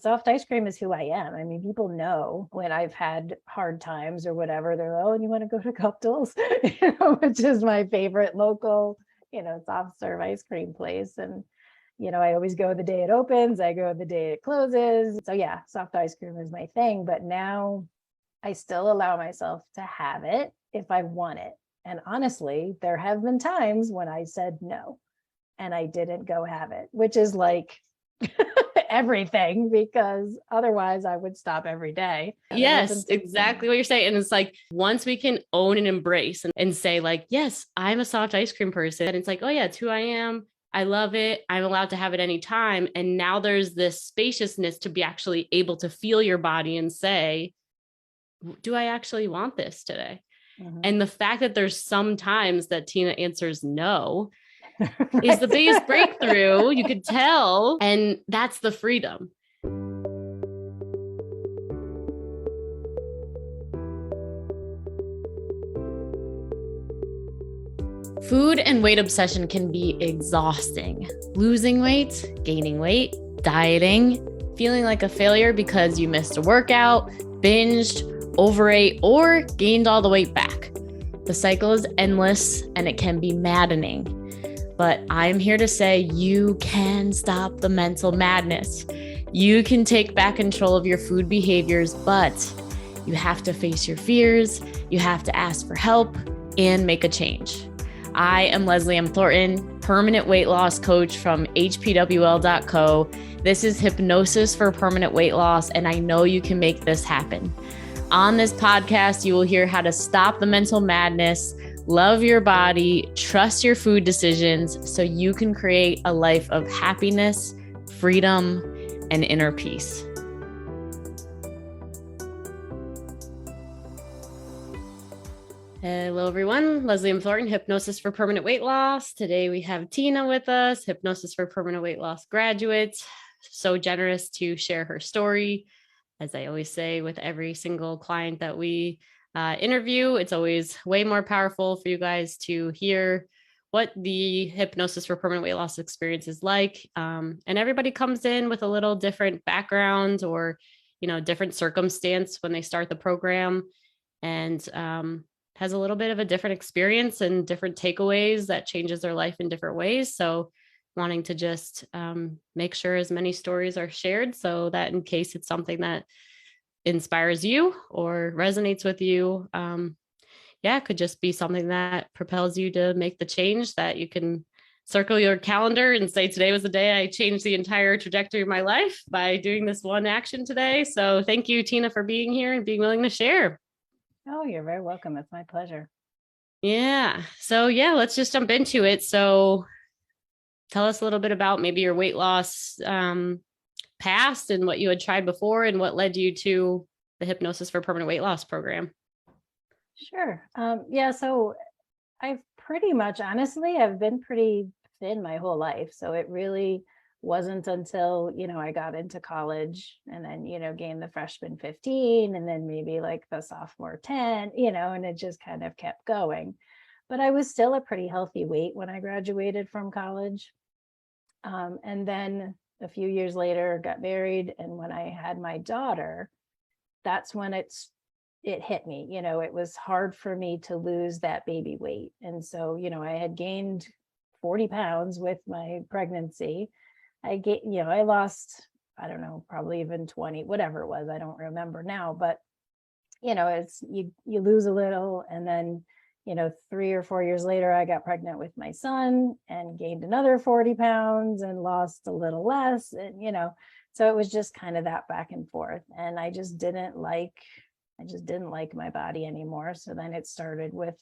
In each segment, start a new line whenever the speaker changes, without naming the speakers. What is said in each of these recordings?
Soft ice cream is who I am. I mean, people know when I've had hard times or whatever, they're like, oh, and you want to go to Guptill's, which is my favorite local, soft serve ice cream place. And, I always go the day it opens, I go the day it closes. So yeah, soft ice cream is my thing. But now I still allow myself to have it if I want it. And honestly, there have been times when I said no and I didn't go have it, which is like everything, because otherwise I would stop every day.
Yes, exactly what you're saying. And it's like, once we can own and embrace and say like, yes, I'm a soft ice cream person. And it's like, oh yeah, it's who I am. I love it. I'm allowed to have it anytime. And now there's this spaciousness to be actually able to feel your body and say, do I actually want this today? Mm-hmm. And the fact that there's some times that Tina answers no right. is the biggest breakthrough. You could tell. And that's the freedom. Food and weight obsession can be exhausting. Losing weight, gaining weight, dieting, feeling like a failure because you missed a workout, binged, overate, or gained all the weight back. The cycle is endless and it can be maddening. But I'm here to say you can stop the mental madness. You can take back control of your food behaviors, but you have to face your fears, you have to ask for help, and make a change. I am Leslie M. Thornton, permanent weight loss coach from hpwl.co. This is Hypnosis for Permanent Weight Loss, and I know you can make this happen. On this podcast, you will hear how to stop the mental madness, love your body, trust your food decisions so you can create a life of happiness, freedom, and inner peace. Hello, everyone. Leslie M. Thornton, Hypnosis for Permanent Weight Loss. Today we have Tina with us, Hypnosis for Permanent Weight Loss graduate. So generous to share her story. As I always say with every single client that we interview, it's always way more powerful for you guys to hear what the Hypnosis for Permanent Weight Loss experience is like. And everybody comes in with a little different background or, different circumstance when they start the program, and has a little bit of a different experience and different takeaways that changes their life in different ways. So wanting to just make sure as many stories are shared so that in case it's something that inspires you or resonates with you, it could just be something that propels you to make the change that you can circle your calendar and say, today was the day I changed the entire trajectory of my life by doing this one action today. So thank you, Tina, for being here and being willing to share.
Oh, you're very welcome. It's my pleasure.
Yeah. So let's just jump into it. So tell us a little bit about maybe your weight loss past and what you had tried before and what led you to the Hypnosis for Permanent Weight Loss program.
Sure. So I've been pretty thin my whole life. So it really wasn't until, I got into college and then, gained the freshman 15 and then maybe like the sophomore 10, and it just kind of kept going. But I was still a pretty healthy weight when I graduated from college. And then a few years later, got married. And when I had my daughter, that's when it hit me. It was hard for me to lose that baby weight. And so, I had gained 40 pounds with my pregnancy. I lost, I don't know, probably even 20, whatever it was. I don't remember now, but it's, you lose a little. And then, 3 or 4 years later, I got pregnant with my son and gained another 40 pounds and lost a little less. And, so it was just kind of that back and forth. And I just didn't like my body anymore. So then it started with,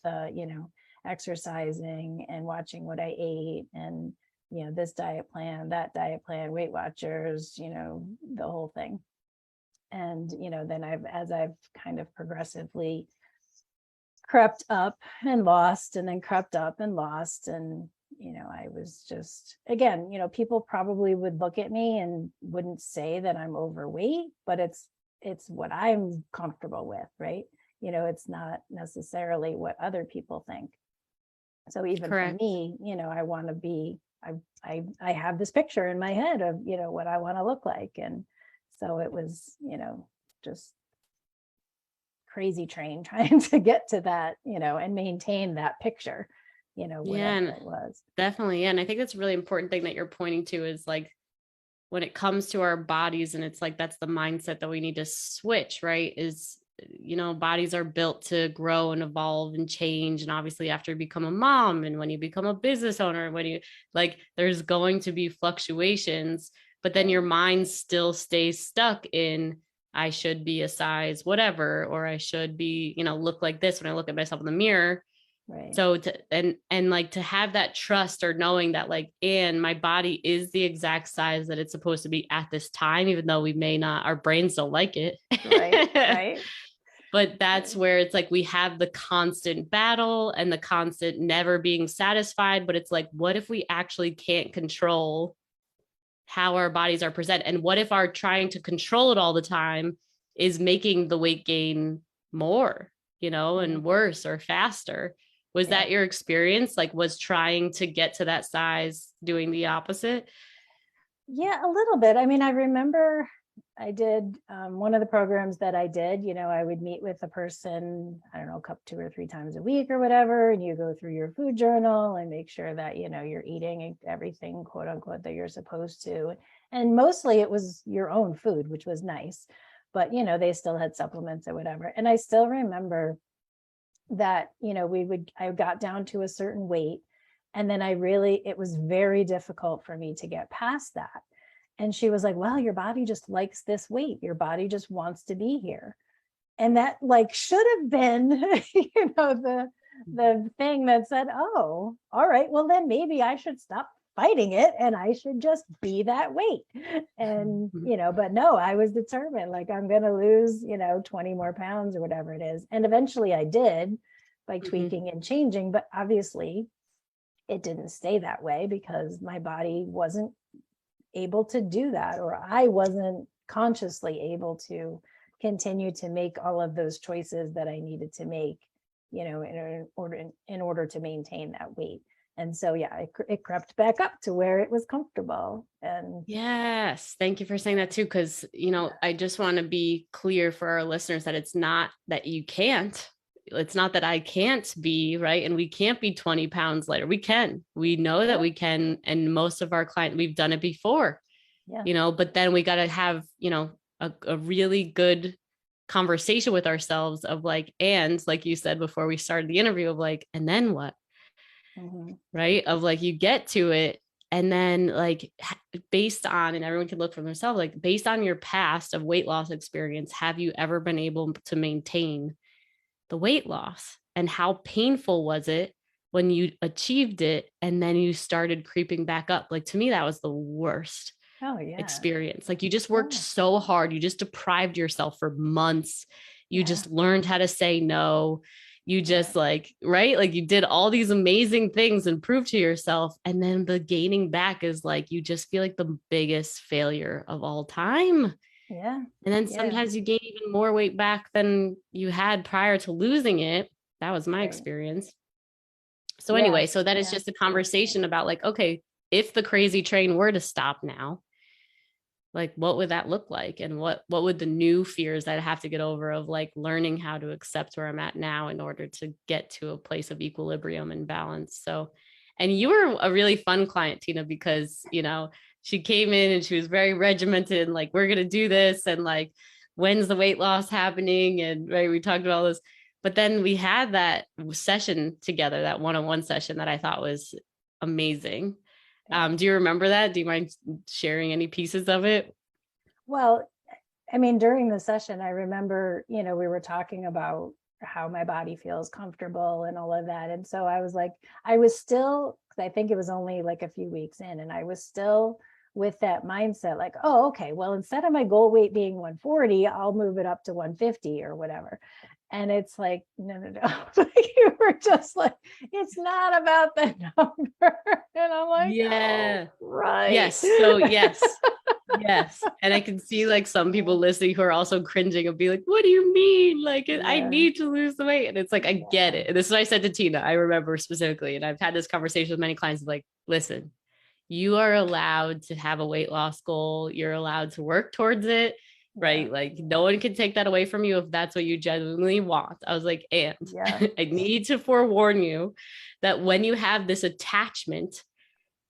exercising and watching what I ate and, this diet plan, that diet plan, Weight Watchers, the whole thing. And, then as I've kind of progressively crept up and lost and then crept up and lost. And, I was just, again, people probably would look at me and wouldn't say that I'm overweight, but it's what I'm comfortable with, right? It's not necessarily what other people think. So even Correct. For me, I want to be, I have this picture in my head of, what I want to look like. And So it was, just crazy train trying to get to that, and maintain that picture,
Yeah,
whatever
and
it was.
definitely. Yeah, and I think that's a really important thing that you're pointing to is like when it comes to our bodies, and it's like that's the mindset that we need to switch, right? Is bodies are built to grow and evolve and change. And obviously after you become a mom and when you become a business owner, when you like there's going to be fluctuations, but then your mind still stays stuck in I should be a size whatever, or I should be, look like this when I look at myself in the mirror.
Right.
So and like to have that trust or knowing that like, and my body is the exact size that it's supposed to be at this time, even though we may not, our brains don't like it.
Right. Right.
But that's where it's like we have the constant battle and the constant never being satisfied. But it's like, what if we actually can't control how our bodies are present? And what if our trying to control it all the time is making the weight gain more, and worse or faster? Was that your experience? Like, was trying to get to that size doing the opposite?
Yeah, a little bit. I mean, I remember I did one of the programs that I did, I would meet with a person, I don't know, 2 or 3 times a week or whatever, and you go through your food journal and make sure that, you're eating everything, quote unquote, that you're supposed to. And mostly it was your own food, which was nice, but, they still had supplements or whatever. And I still remember that, I got down to a certain weight. And then it was very difficult for me to get past that. And she was like, well, your body just likes this weight. Your body just wants to be here. And that like should have been, the thing that said, oh, all right, well, then maybe I should stop fighting it and I should just be that weight. And, but no, I was determined, like, I'm going to lose, 20 more pounds or whatever it is. And eventually I did by tweaking and changing, but obviously it didn't stay that way because my body wasn't able to do that, or I wasn't consciously able to continue to make all of those choices that I needed to make, in order to maintain that weight. And so, yeah, it crept back up to where it was comfortable. And
yes, thank you for saying that too. Cause I just want to be clear for our listeners that it's not that you can't, it's not that I can't be right. And we can't be 20 pounds lighter. We know that we can. And most of our clients, we've done it before, but then we got to have, a really good conversation with ourselves of like, and like you said, before we started the interview of like, and then what? Right. Of like, you get to it. And then like based on, and everyone can look for themselves, like based on your past of weight loss experience, have you ever been able to maintain the weight loss? And how painful was it when you achieved it and then you started creeping back up? Like to me, that was the worst experience. Like you just worked so hard. You just deprived yourself for months. You just learned how to say no. You just like, right? Like you did all these amazing things and proved to yourself. And then the gaining back is like, you just feel like the biggest failure of all time.
Yeah.
And then sometimes you gain even more weight back than you had prior to losing it. That was my experience. So anyway, so that is just a conversation about like, okay, if the crazy train were to stop now, like what would that look like? And what would the new fears that I have to get over of like learning how to accept where I'm at now in order to get to a place of equilibrium and balance. So, and you were a really fun client, Tina, because, she came in and she was very regimented and like, we're going to do this. And like, when's the weight loss happening? And right, we talked about all this, but then we had that session together, that one-on-one session that I thought was amazing. Do you remember that? Do you mind sharing any pieces of it?
Well, I mean, during the session, I remember, we were talking about how my body feels comfortable and all of that. And so I was like, I was still, because I think it was only like a few weeks in, and I was still with that mindset, like, oh, okay, well, instead of my goal weight being 140, I'll move it up to 150 or whatever. And it's like, no. You were just like, it's not about the number. And I'm like,
yeah,
oh, right.
Yes. So yes. Yes. And I can see like some people listening who are also cringing and be like, what do you mean? Like, I need to lose the weight. And it's like, I get it. And this is what I said to Tina. I remember specifically, and I've had this conversation with many clients like, listen, you are allowed to have a weight loss goal. You're allowed to work towards it. right? Like no one can take that away from you if that's what you genuinely want. I was like, and
Yeah.
I need to forewarn you that when you have this attachment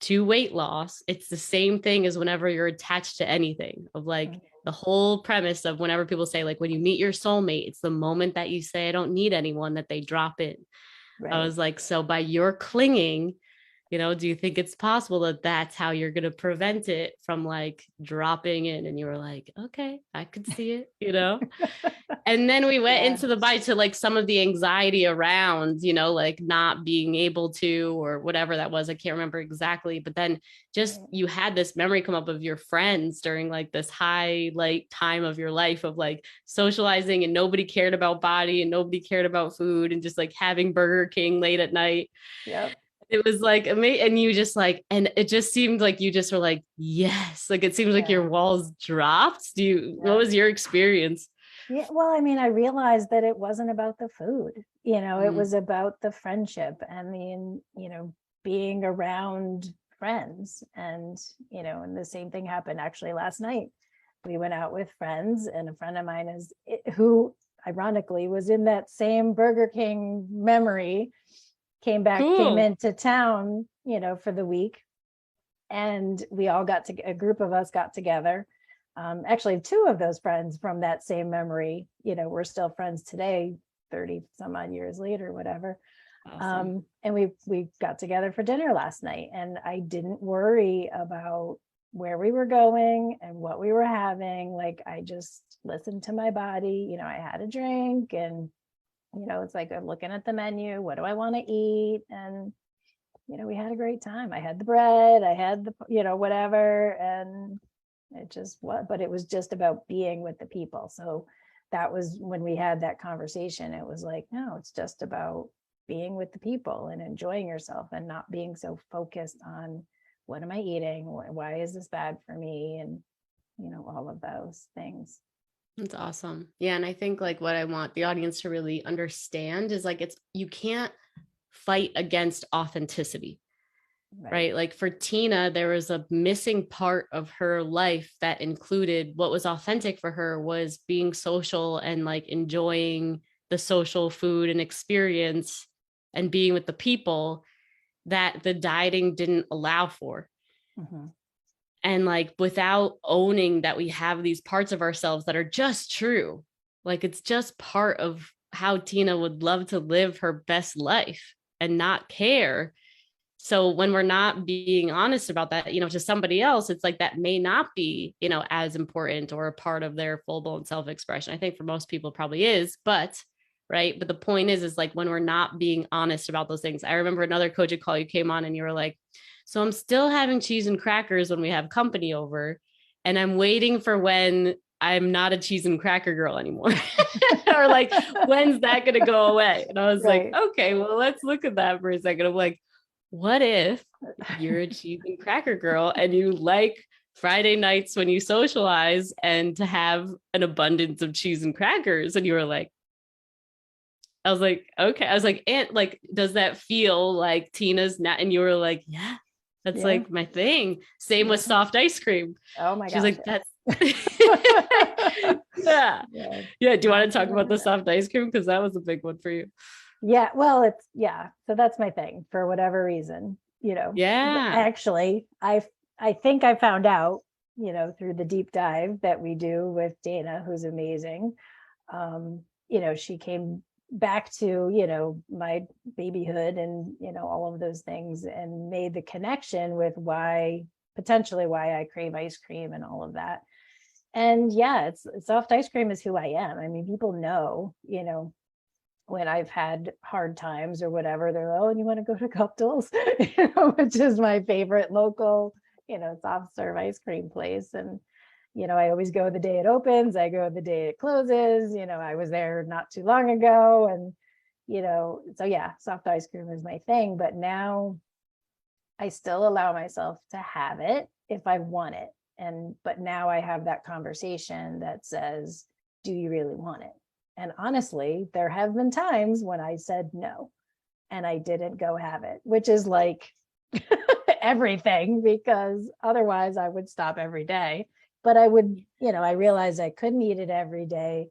to weight loss, it's the same thing as whenever you're attached to anything of like
Mhm.
the whole premise of whenever people say like when you meet your soulmate, it's the moment that you say, I don't need anyone that they drop in. I
Right.
was like, so by your clinging, do you think it's possible that that's how you're going to prevent it from like dropping in? And you were like, okay, I could see it. And then we went
Yeah.
into the bite to like some of the anxiety around, like not being able to, or whatever that was. I can't remember exactly, but then just
Right.
you had this memory come up of your friends during like this highlight time of your life of like socializing and nobody cared about body and nobody cared about food and just like having Burger King late at night.
Yep.
It was like amazing. And you just like, and it just seemed like you just were like, yes, like it seems like
Yeah.
your walls dropped. What
Yep.
was your experience?
Yeah, well, I mean, I realized that it wasn't about the food, it
Mm.
was about the friendship and being around friends. And the same thing happened actually last night. We went out with friends, and a friend of mine who ironically was in that same Burger King memory, came
Cool.
into town, for the week. And a group of us got together. Actually, two of those friends from that same memory, we're still friends today, 30 some odd years later, whatever.
Awesome.
And we got together for dinner last night, and I didn't worry about where we were going and what we were having. Like, I just listened to my body. I had a drink, and it's like I'm looking at the menu. What do I want to eat? And we had a great time. I had the bread, I had whatever. And but it was just about being with the people. So that was when we had that conversation. It was like, no, it's just about being with the people and enjoying yourself and not being so focused on what am I eating? Why is this bad for me? And, all of those things.
That's awesome. Yeah. And I think like what I want the audience to really understand is like you can't fight against authenticity. Right. Like for Tina, there was a missing part of her life that included what was authentic for her was being social and like enjoying the social food and experience and being with the people that the dieting didn't allow for.
Mm-hmm.
And like without owning that we have these parts of ourselves that are just true, like it's just part of how Tina would love to live her best life and not care. So when we're not being honest about that, to somebody else, it's like that may not be, as important or a part of their full blown self expression. I think for most people probably is, but right. But the point is like when we're not being honest about those things. I remember another coaching call you came on and you were like, so I'm still having cheese and crackers when we have company over, and I'm waiting for when I'm not a cheese and cracker girl anymore. Or like, when's that going to go away? And I was like,
Right.
okay, well, let's look at that for a second. I'm like, what if you're a cheese and cracker girl and you like Friday nights when you socialize and to have an abundance of cheese and crackers? And you were like, I was like, okay. I was like, and like, does that feel like Tina's not? And you were like, yeah, that's
Yeah.
like my thing. Same with soft ice cream.
Oh my
She's
gosh.
like, that's yeah.
Yeah.
Yeah. Do you want to talk about the soft ice cream? Because that was a big one for you.
Yeah, well, so that's my thing for whatever reason,
Yeah.
actually, I think I found out, through the deep dive that we do with Dana, who's amazing. She came back to, my babyhood and, all of those things, and made the connection with potentially why I crave ice cream and all of that. And yeah, it's soft ice cream is who I am. I mean, people know, when I've had hard times or whatever, they're like, oh, and you want to go to Guptill's, which is my favorite local, soft serve ice cream place. And, I always go the day it opens, I go the day it closes, I was there not too long ago. And, so yeah, soft ice cream is my thing. But now I still allow myself to have it if I want it. But now I have that conversation that says, do you really want it? And honestly, there have been times when I said no, and I didn't go have it, which is like everything, because otherwise I would stop every day. but I would, I realized I couldn't eat it every day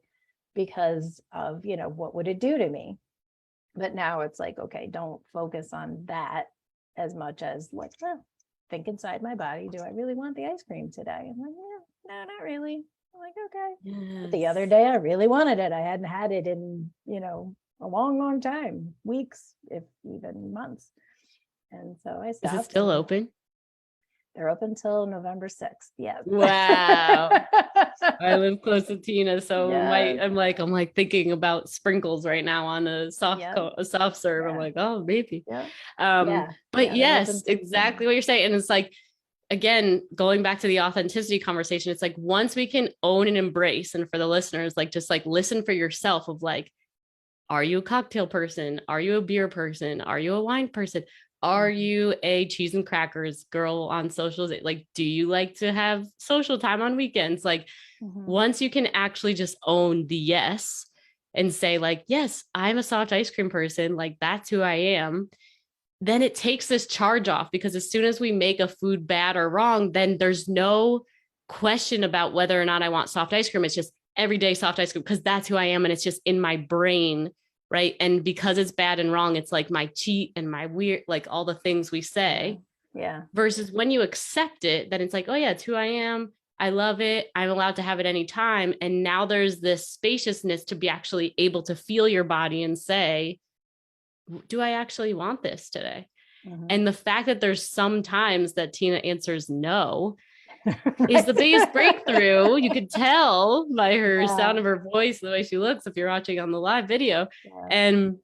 because of, what would it do to me? But now it's like, okay, don't focus on that as much as like, think inside my body, do I really want the ice cream today? I'm like, yeah, no, not really. I'm like, okay. But the other day I really wanted it. I hadn't had it in, a long, long time, weeks, if even months. And so I
Is
stopped.
it still open?
They're open till November 6th. Yeah.
Wow. I live close to Tina, so
Yes.
I'm like thinking about sprinkles right now on a a soft serve.
Yeah.
I'm like, oh, maybe.
Yeah.
But
Yeah,
yes, exactly what you're saying. And it's like, again, going back to the authenticity conversation, it's like once we can own and embrace, and for the listeners, like just like listen for yourself of like, are you a cocktail person? Are you a beer person? Are you a wine person? Are you a cheese and crackers girl on socials? Like, do you like to have social time on weekends? Like, once you can actually just own the yes and say, like, yes, I'm a soft ice cream person, like, that's who I am, then it takes this charge off, because as soon as we make a food bad or wrong, then there's no question about whether or not I want soft ice cream. It's just everyday soft ice cream because that's who I am. And it's just in my brain. Right. And because it's bad and wrong, it's like my cheat and my weird, like all the things we say.
Yeah.
Versus when you accept it, then it's like, oh yeah, it's who I am. I love it. I'm allowed to have it anytime. And now there's this spaciousness to be actually able to feel your body and say, do I actually want this today? And the fact that there's some times that Tina answers no is the biggest breakthrough. You could tell by her sound of her voice, the way she looks, if you're watching on the live video. And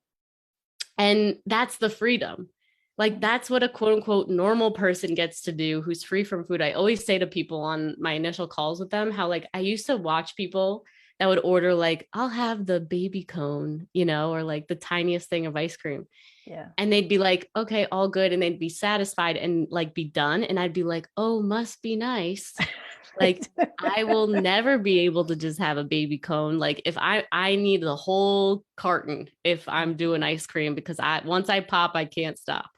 that's the freedom. Like, that's what a quote unquote normal person gets to do who's free from food. I always say to people on my initial calls with them how, like, I used to watch people that would order, like, I'll have the baby cone, or like the tiniest thing of ice cream.
Yeah.
And they'd be like, okay, all good. And they'd be satisfied and like be done. And I'd be like, oh, must be nice. Like, I will never be able to just have a baby cone. Like, if I need the whole carton if I'm doing ice cream, because once I pop, I can't stop.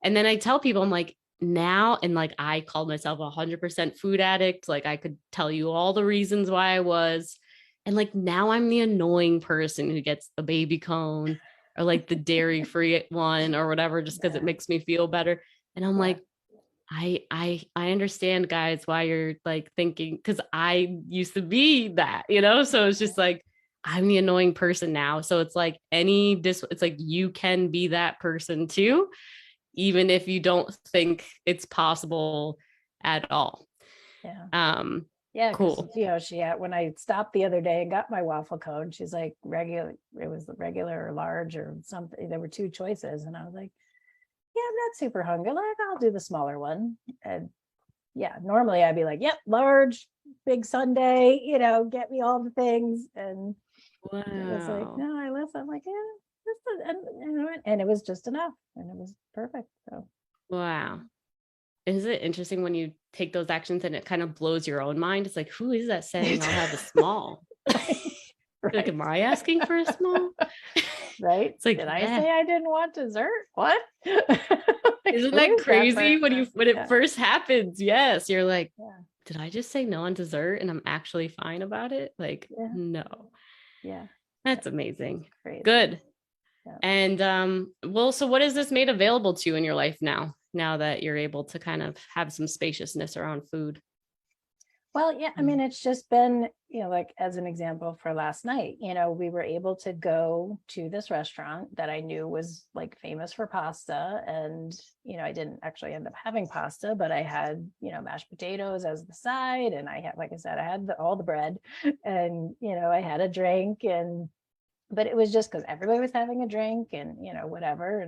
And then I tell people, I'm like, now, and like, I called myself 100% food addict. Like, I could tell you all the reasons why I was. And like, now I'm the annoying person who gets a baby cone or like the dairy free one or whatever, just because it makes me feel better. And I'm like, I understand, guys, why you're like thinking, because I used to be that, so it's just like, I'm the annoying person now. So it's like it's like you can be that person too, even if you don't think it's possible at all.
Yeah.
Cool.
When I stopped the other day and got my waffle cone, she's like, it was regular or large or something. There were two choices. And I was like, yeah, I'm not super hungry. Like, I'll do the smaller one. And yeah, normally I'd be like, yep, large, big sundae, get me all the things. And it was like, no, I listen. I'm like, yeah, and it was just enough. And it was perfect. So, wow.
Is it interesting when you take those actions and it kind of blows your own mind? It's like, who is that saying I'll have a small? Right. Like, am I asking for a small?
Right. It's like, did I say I didn't want dessert? What? Isn't that
crazy when it first happens? Yes. You're like, did I just say no on dessert and I'm actually fine about it? Like, no.
Yeah.
That's amazing. Crazy. Good. Yeah. And so what is this made available to you in your life now that you're able to kind of have some spaciousness around food?
Well, yeah, I mean, it's just been, like as an example for last night, we were able to go to this restaurant that I knew was like famous for pasta. And, I didn't actually end up having pasta, but I had, mashed potatoes as the side. And I had, like I said, I had all the bread and, I had a drink but it was just because everybody was having a drink and, whatever.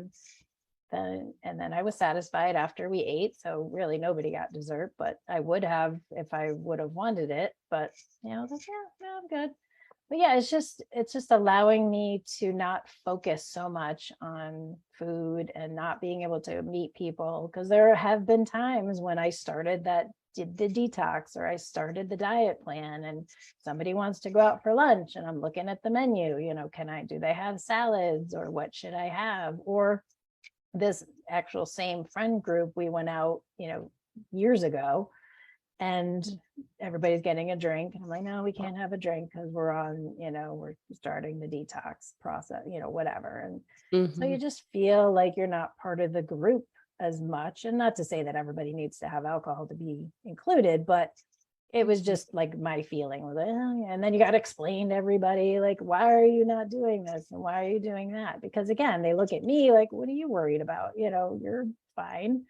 And then I was satisfied after we ate. So really nobody got dessert, but I would have if I would have wanted it. But I was like, yeah, no, I'm good. But yeah, it's just allowing me to not focus so much on food and not being able to meet people. Because there have been times when I started the detox or I started the diet plan and somebody wants to go out for lunch and I'm looking at the menu, do they have salads or what should I have? Or this actual same friend group, we went out, years ago and everybody's getting a drink. And I'm like, no, we can't have a drink because we're on, we're starting the detox process, whatever. And so you
Mhm.
just feel like you're not part of the group as much. And not to say that everybody needs to have alcohol to be included, but it was
Mhm.
just like my feeling was like, oh, yeah. And then you got to explain to everybody, like, why are you not doing this? And why are you doing that? Because again, they look at me like, what are you worried about? You're fine.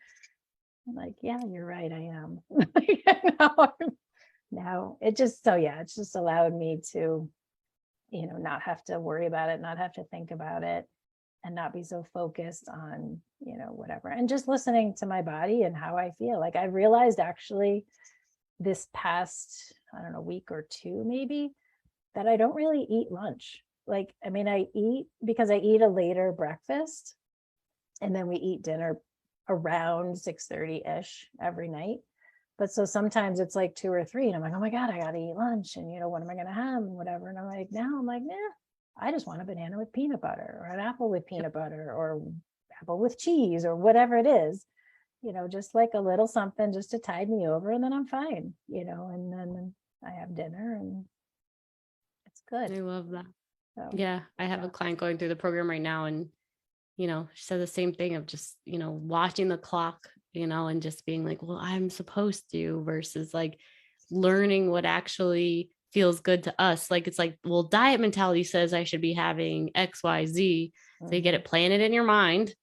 I'm like, yeah, you're right. I am. now, now it just, so yeah, it's just allowed me to, not have to worry about it, not have to think about it, and not be so focused on, whatever. And just listening to my body and how I feel. Like I realized actually this past, I don't know, week or two maybe, that I don't really eat lunch. Like, I mean, I eat because I eat a later breakfast and then we eat dinner around 6:30 ish every night. But so sometimes it's like 2 or 3, and I'm like, oh my God, I gotta eat lunch. And what am I gonna have? And whatever. And I'm like, now I'm like, nah, I just want a banana with peanut butter or an apple with
Yep.
peanut butter or apple with cheese or whatever it is, just like a little something just to tide me over, and then I'm fine, and then I have dinner and it's good.
I love that.
So
Yeah, I have a client going through the program right now, and she said the same thing of just, watching the clock, and just being like, well, I'm supposed to, versus like learning what actually feels good to us. Like, it's like, well, diet mentality says I should be having XYZ. So you get
mhm,
it planted in your mind,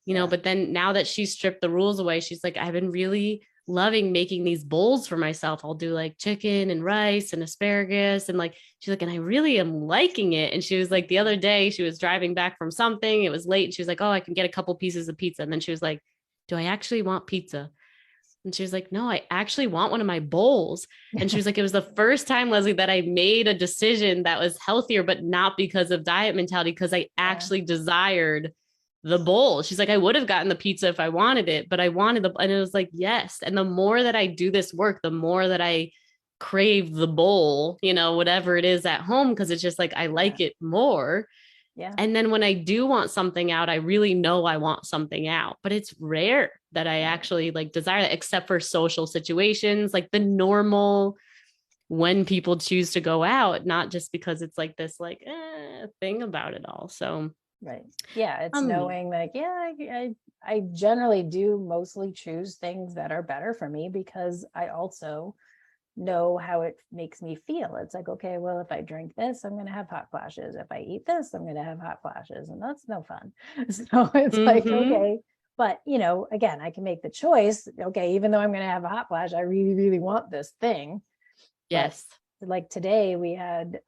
yeah,
but then now that she's stripped the rules away, she's like, I've been really loving making these bowls for myself. I'll do like chicken and rice and asparagus. And like, she's like, and I really am liking it. And she was like, the other day she was driving back from something, it was late. And she was like, oh, I can get a couple pieces of pizza. And then she was like, do I actually want pizza? And she was like, no, I actually want one of my bowls. And she was like, it was the first time, Leslie, that I made a decision that was healthier, but not because of diet mentality, because I
yeah,
actually desired the bowl. She's like, I would have gotten the pizza if I wanted it, but I wanted and it was like, yes. And the more that I do this work, the more that I crave the bowl, whatever it is at home, because it's just like, I
yeah,
like it more.
yeah,
And then when I do want something out, I really know I want something out, but it's rare that I
right,
actually like desire that, except for social situations, like the normal when people choose to go out, not just because it's like this like thing about it all. So
right. Yeah, it's
um
knowing like, yeah, I generally do mostly choose things that are better for me because I also know how it makes me feel. It's like, okay, well, if I drink this, I'm going to have hot flashes. If I eat this, I'm going to have hot flashes. And that's no fun. So it's like,
mhm.
okay. But, again, I can make the choice. Okay, even though I'm going to have a hot flash, I really, really want this thing. But
Yes.
like today, we had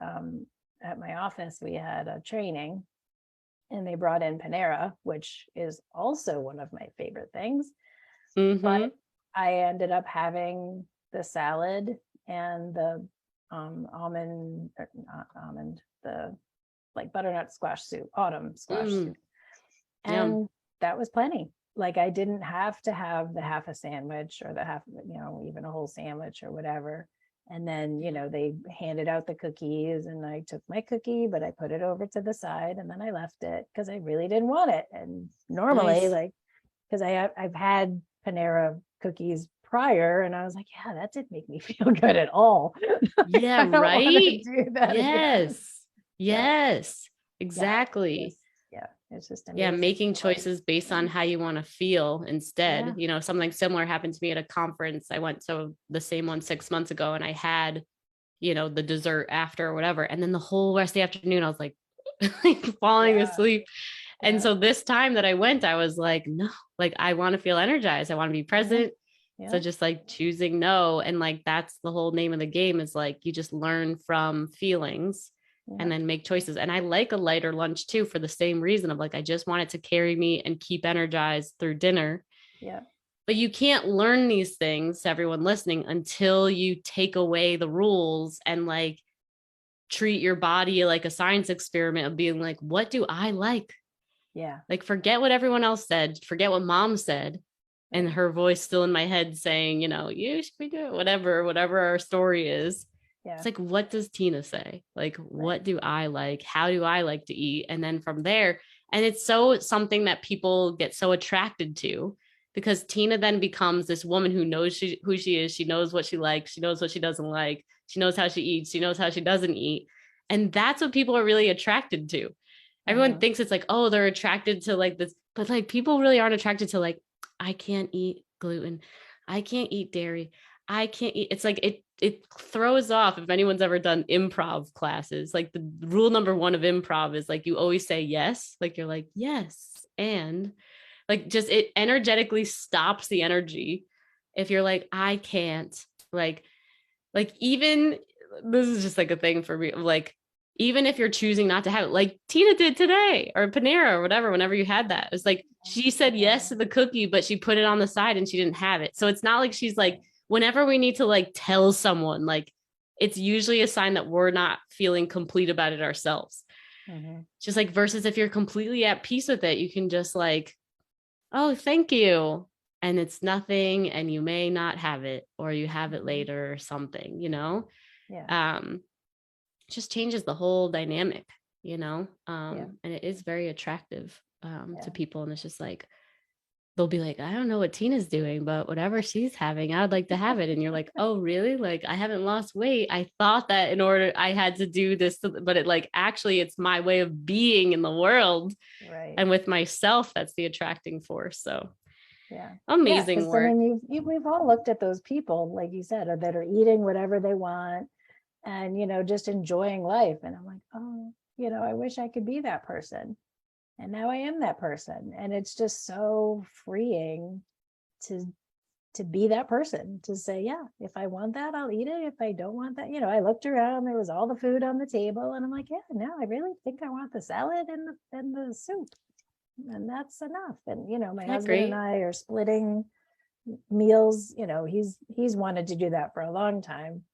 at my office, we had a training and they brought in Panera, which is also one of my favorite things. But
Mhm.
I ended up having the salad and the almond, or not almond, the like butternut squash soup, autumn squash soup.
Mm. Yum.
And that was plenty. Like I didn't have to have the half a sandwich or the half, even a whole sandwich or whatever. And then,
Yeah.
they handed out the cookies and I took my cookie, but I put it over to the side and then I left it because I really didn't want it. And normally,
Nice.
like, because I've had Panera cookies prior and I was like, yeah, that didn't make me feel good at all. Like,
Yeah,
I don't want to
right?
do that again.
Yes.
So
Yes.
yeah,
Exactly.
it's just
Yeah,
amazing.
making choices based on how you want to feel instead.
Yeah.
Something similar happened to me at a conference. I went to the same one 6 months ago, and I had, the dessert after or whatever. And then the whole rest of the afternoon, I was like, like falling
Yeah.
asleep. And
Yeah.
so this time that I went, I was like, no, like I want to feel energized. I want to be
Yeah.
present. So
Yeah.
just like choosing no. And like that's the whole name of the game, is like you just learn from feelings and
Yeah.
then make choices. And I like a lighter lunch too, for the same reason of like, I just want it to carry me and keep energized through dinner.
Yeah.
But you can't learn these things, to everyone listening, until you take away the rules and like treat your body like a science experiment of being like, what do I like?
Yeah.
Like, forget what everyone else said, forget what mom said, and
Right.
her voice still in my head saying, you should be doing whatever our story is. It's
Yeah.
like, what does Tina say? Like,
Right.
what do I like? How do I like to eat? And then from there, and it's so something that people get so attracted to, because Tina then becomes this woman who knows who she is. She knows what she likes. She knows what she doesn't like. She knows how she eats. She knows how she doesn't eat. And that's what people are really attracted to. Everyone
Mhm.
thinks it's like, oh, they're attracted to like this, but like people really aren't attracted to like, I can't eat gluten. I can't eat dairy. I can't eat. It's like it throws off if anyone's ever done improv classes. Like the rule number one of improv is like you always say yes. Like you're like, yes. And like just it energetically stops the energy if you're like, I can't. Like, even this is just like a thing for me. Like, even if you're choosing not to have it, like Tina did today, or Panera or whatever, whenever you had that, it's like she said yes to the cookie, but she put it on the side and she didn't have it. So it's not like she's like, whenever we need to like tell someone, like it's usually a sign that we're not feeling complete about it ourselves.
Mhm.
Just like versus if you're completely at peace with it, you can just like, oh, thank you. And it's nothing, and you may not have it, or you have it
Mhm.
later or something,
Yeah.
um, just changes the whole dynamic,
Yeah.
and it is very attractive to
Yeah.
people. And it's just like, they'll be like, I don't know what Tina's doing, but whatever she's having, I'd like to have it. And you're like, oh, really? Like, I haven't lost weight. I thought that in order I had to do this, but it like actually it's my way of being in the world
Right.
and with myself. That's the attracting force. So
Yeah. Yeah.
amazing
Because I
work.
mean, we've all looked at those people, like you said, that are eating whatever they want and, just enjoying life. And I'm like, oh, I wish I could be that person. And now I am that person. And it's just so freeing to be that person, to say, yeah, if I want that, I'll eat it. If I don't want that, I looked around, there was all the food on the table, and I'm like, yeah, no, I really think I want the salad and the soup. And that's enough. And my
Isn't that
husband and
great?
I are splitting meals. He's wanted to do that for a long time.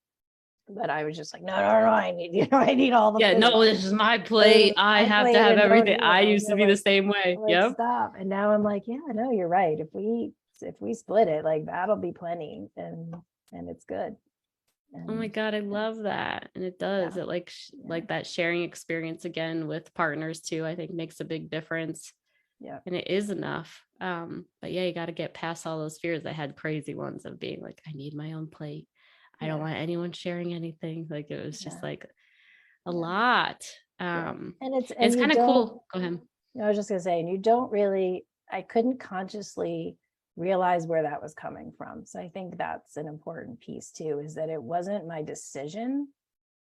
But I was just like, no, no, no, I need, I need all the
Yeah,
food.
no, this is my
This
plate.
is
I
my
have to
plate,
have
and don't,
everything. I used to
you're
be the
like,
same way. Yep.
stop. And now I'm like, yeah, no, you're right. If we split it, like that'll be plenty, and it's good.
Oh my
And
God, I love that. And it does.
yeah,
It like
yeah,
like that sharing experience again with partners too, I think makes a big difference.
yeah,
And it is enough. But yeah, you got to get past all those fears. I had crazy ones of being like, I need my own plate. I don't
yeah,
want anyone sharing anything. Like it was just
yeah,
like a
yeah,
lot.
yeah. And
It's
you
kind of
don't,
cool. Go ahead.
I was just gonna say, and you don't really, I couldn't consciously realize where that was coming from. So I think that's an important piece too, is that it wasn't my decision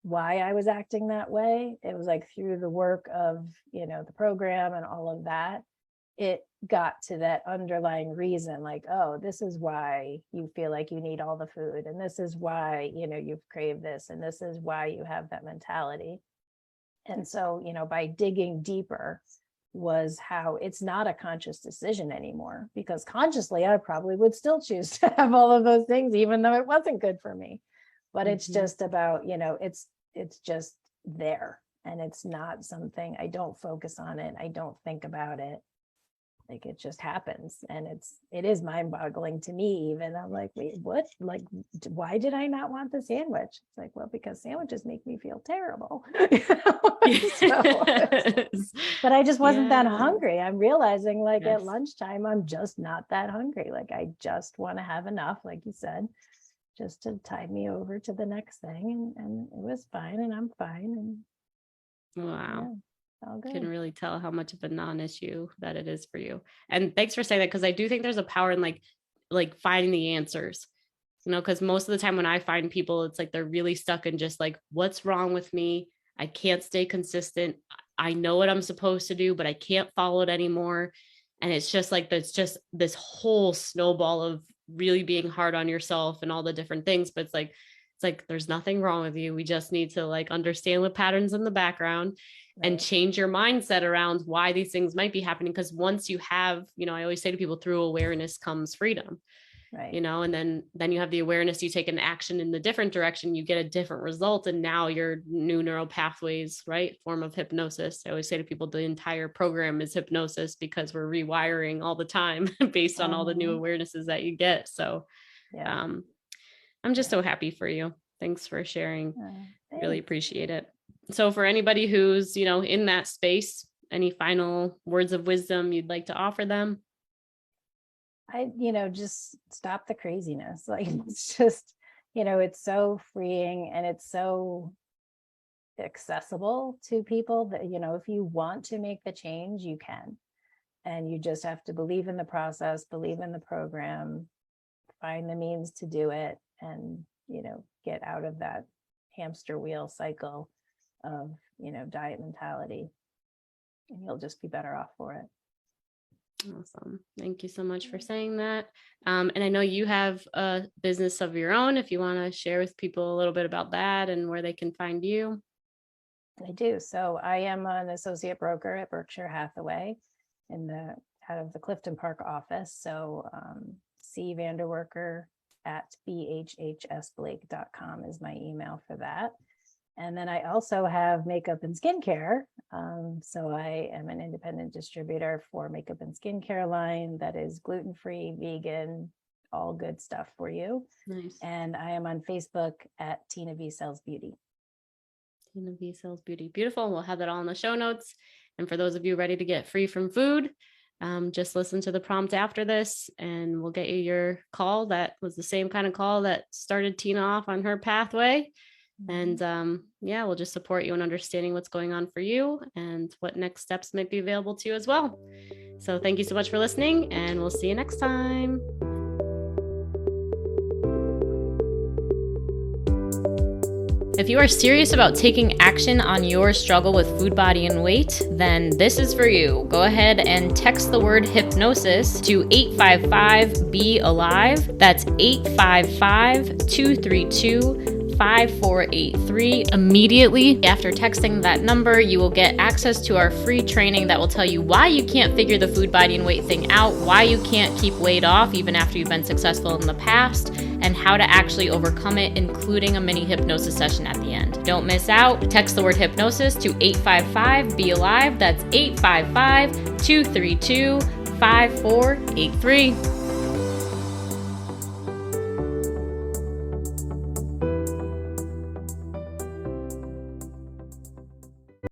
why I was acting that way. It was like through the work of, the program and all of that, it got to that underlying reason, like, oh, this is why you feel like you need all the food. And this is why, you've craved this. And this is why you have that mentality. And so, by digging deeper was how it's not a conscious decision anymore, because consciously I probably would still choose to have all of those things, even though it wasn't good for me. But it's
Mhm.
just about, it's just there. And it's not something, I don't focus on it. I don't think about it. Like it just happens. And it is mind boggling to me even. I'm like, wait, what? Like, why did I not want the sandwich? It's like, well, because sandwiches make me feel terrible. So,
Yes.
but I just wasn't that
Yeah.
hungry. I'm realizing like at
Yes.
lunchtime, I'm just not that hungry. Like I just want to have enough, like you said, just to tide me over to the next thing. And it was fine, and I'm fine. And
Wow.
yeah, all
Can
good.
really tell how much of a non-issue that it is for you. And thanks for saying that, because I do think there's a power in like finding the answers. Because most of the time when I find people, it's like they're really stuck in just like, what's wrong with me? I can't stay consistent. I know what I'm supposed to do, but I can't follow it anymore. And it's just like that's just this whole snowball of really being hard on yourself and all the different things. But it's like there's nothing wrong with you. We just need to like understand the patterns in the background and
Right.
change your mindset around why these things might be happening. Because once you have, I always say to people, through awareness comes freedom.
Right.
And then you have the awareness, you take an action in the different direction, you get a different result, and now your new neural pathways, right, form of hypnosis. I always say to people, the entire program is hypnosis, because we're rewiring all the time based on all the new
Uh-huh.
awarenesses that you get. So
Yeah.
um, I'm just
Yeah.
so happy for you. Thanks for sharing. Really
Thanks.
appreciate it. So for anybody who's in that space, any final words of wisdom you'd like to offer them?
just stop the craziness. Like, it's just, it's so freeing and it's so accessible to people that, if you want to make the change, you can. And you just have to believe in the process, believe in the program, find the means to do it, and, get out of that hamster wheel cycle of, diet mentality. And you'll just be better off for it.
Awesome. Thank you so much for saying that. And I know you have a business of your own. If you want to share with people a little bit about that and where they can find you.
I do. So I am an associate broker at Berkshire Hathaway out of the Clifton Park office. So C Vanderwerker at bhhsblake.com is my email for that. And then I also have makeup and skincare. So I am an independent distributor for makeup and skincare line that is gluten-free, vegan, all good stuff for you.
Nice.
And I am on Facebook at Tina V Sells Beauty.
Tina V Sells Beauty. Beautiful. We'll have that all in the show notes. And for those of you ready to get free from food, just listen to the prompt after this and we'll get you your call. That was the same kind of call that started Tina off on her pathway. And we'll just support you in understanding what's going on for you and what next steps might be available to you as well. So thank you so much for listening, and we'll see you next time. If you are serious about taking action on your struggle with food, body, and weight, then this is for you. Go ahead and text the word hypnosis to 855-BE-ALIVE. That's 855-232-5483. Immediately after texting that number, you will get access to our free training that will tell you why you can't figure the food, body, and weight thing out, why you can't keep weight off even after you've been successful in the past, and how to actually overcome it, including a mini hypnosis session at the end. Don't miss out. Text the word hypnosis to 855-BE-ALIVE. That's 855-232-5483.